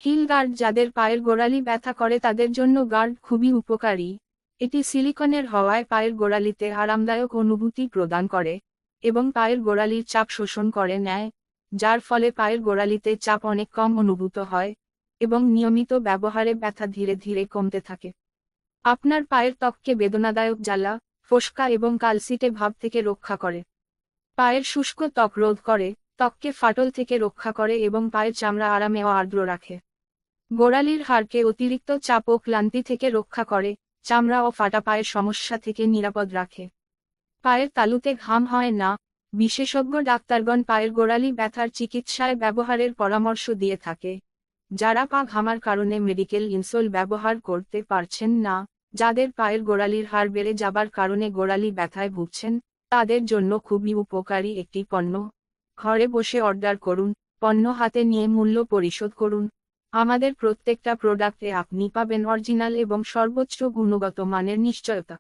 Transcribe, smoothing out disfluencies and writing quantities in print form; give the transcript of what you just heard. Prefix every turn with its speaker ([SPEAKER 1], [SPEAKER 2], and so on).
[SPEAKER 1] Hill guard যাদের পায়ের গোড়ালি ব্যথা করে তাদের জন্য গার্ড খুবই উপকারী। এটি সিলিকনের হওয়ায় পায়ের গোড়ালিতে আরামদায়ক অনুভূতি প্রদান করে এবং পায়ের গোড়ালির চাপ শোষণ করে নেয়, যার ফলে পায়ের গোড়ালিতে চাপ অনেক কম অনুভূত হয় এবং নিয়মিত ব্যবহারে ব্যথা ধীরে ধীরে কমতে থাকে। আপনার পায়ের ত্বককে বেদনাদায়ক জ্বালা, ফোস্কা এবং কালসিটে ভাব থেকে রক্ষা করে। পায়ের শুষ্ক ত্বক রোধ করে, ত্বককে ফাটল থেকে রক্ষা করে এবং পায়ের চামড়া আরামে ও আর্দ্র রাখে। গোড়ালির হাড়কে অতিরিক্ত চাপ ও ক্লান্তি থেকে রক্ষা করে, চামড়া ও ফাটা পায়ের সমস্যা থেকে নিরাপদ রাখে। পায়ের তালুতে ঘাম হয় না। বিশেষজ্ঞ ডাক্তারগণ পায়ের গোড়ালি ব্যথার চিকিৎসায় ব্যবহারের পরামর্শ দিয়ে থাকে। যারা পা ঘামার কারণে মেডিকেল ইনসোল ব্যবহার করতে পারছেন না, যাদের পায়ের গোড়ালির হাড় বেড়ে যাবার কারণে গোড়ালি ব্যথায় ভুগছেন, তাদের জন্য খুবই উপকারী একটি পণ্য। ঘরে বসে অর্ডার করুন, পণ্য হাতে নিয়ে মূল্য পরিশোধ করুন। আমাদের প্রত্যেকটা প্রোডাক্টে আপনি পাবেন অরিজিনাল এবং সর্বোচ্চ গুণগত মানের নিশ্চয়তা।